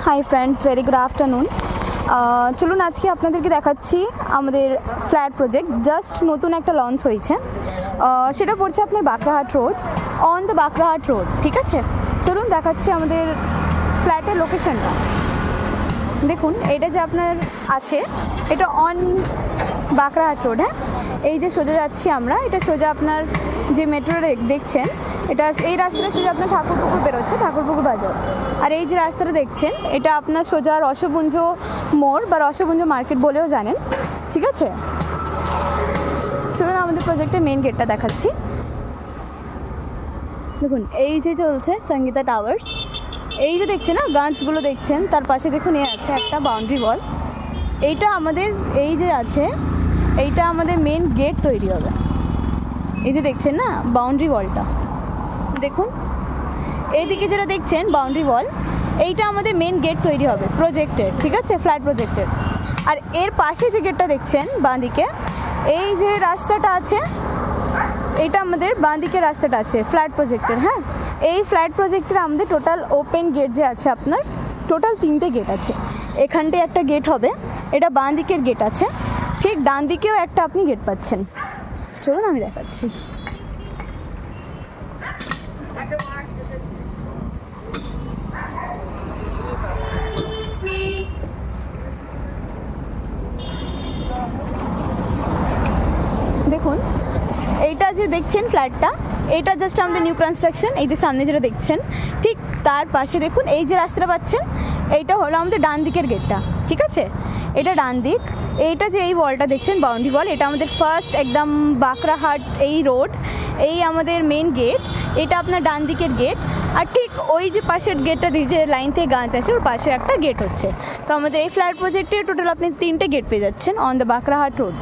Hi friends, very good afternoon. চলুন আজকে আপনাদেরকে দেখাচ্ছি আমাদের ফ্ল্যাট প্রজেক্ট। জাস্ট নতুন একটা লঞ্চ হয়েছে, সেটা পড়ছে আপনার Bankrahat road, on the Bankrahat road. ঠিক আছে, চলুন দেখাচ্ছি আমাদের ফ্ল্যাটের লোকেশনটা। দেখুন, এটা যে আপনার আছে, এটা অন বাঁকড়াহাট রোড। হ্যাঁ, এই যে সোজা যাচ্ছি আমরা, এটা সোজা আপনার যে মেট্রো দেখছেন, এটা এই রাস্তাটা সোজা আপনার ঠাকুরপুকুর বেরোচ্ছে, ঠাকুরপুকুর বাজার। আর এই যে রাস্তাটা দেখছেন, এটা আপনার সোজা রসপুঞ্জ মোড় বা রসপুঞ্জ মার্কেট বলেও জানেন। ঠিক আছে, চলুন আমাদের প্রজেক্টের মেন গেটটা দেখাচ্ছি। দেখুন, এই যে চলছে সঙ্গীতা টাওয়ার্স। এই যে দেখছেন না, গাছগুলো দেখছেন, তার পাশে দেখুন এ আছে একটা বাউন্ডারি ওয়াল। এইটা আমাদের এই যে আছে, এইটা আমাদের মেন গেট তৈরি হবে। এই যে দেখছেন না বাউন্ডারি ওয়ালটা, দেখুন এইদিকে যেটা দেখছেন বাউন্ডারি ওয়াল, এইটা আমাদের মেন গেট তৈরি হবে প্রজেক্টের। ঠিক আছে, ফ্ল্যাট প্রজেক্টের। আর এর পাশে যে গেটটা দেখছেন বাঁদিকে, এই যে রাস্তাটা আছে, এটা আমাদের বাঁদিকে রাস্তাটা আছে ফ্ল্যাট প্রজেক্টের। হ্যাঁ, এই ফ্ল্যাট প্রজেক্টের আমাদের টোটাল ওপেন গেট যে আছে আপনার, টোটাল 3টে গেট আছে। এখানটায় একটা গেট হবে, এটা বাঁদিকের গেট আছে, ঠিক ডান দিকেও একটা আপনি গেট পাচ্ছেন। চলুন আমি দেখাচ্ছি। দেখুন, এইটা যে দেখছেন ফ্ল্যাটটা, এইটা জাস্ট আমাদের নিউ কনস্ট্রাকশন। এই যে সামনে যেটা দেখছেন, ঠিক তার পাশে দেখুন এই যে রাস্তাটা পাচ্ছেন, এইটা হলো আমাদের ডান দিকের গেটটা। ঠিক আছে, এটা ডান দিক। এইটা যে এই ওয়ালটা দেখছেন বাউন্ডারি ওয়াল, এটা আমাদের ফার্স্ট একদম বাঁকড়াহাট এই রোড, এই আমাদের মেন গেট, এটা আপনার ডান দিকের গেট। আর ঠিক ওই যে পাশের গেটটা যে লাইন থেকে গাছ আছে, ওর পাশে একটা গেট হচ্ছে। তো আমাদের এই ফ্ল্যাট প্রজেক্টে টোটাল আপনি 3টে গেট পেয়ে যাচ্ছেন অন দ্য বাঁকড়াহাট রোড।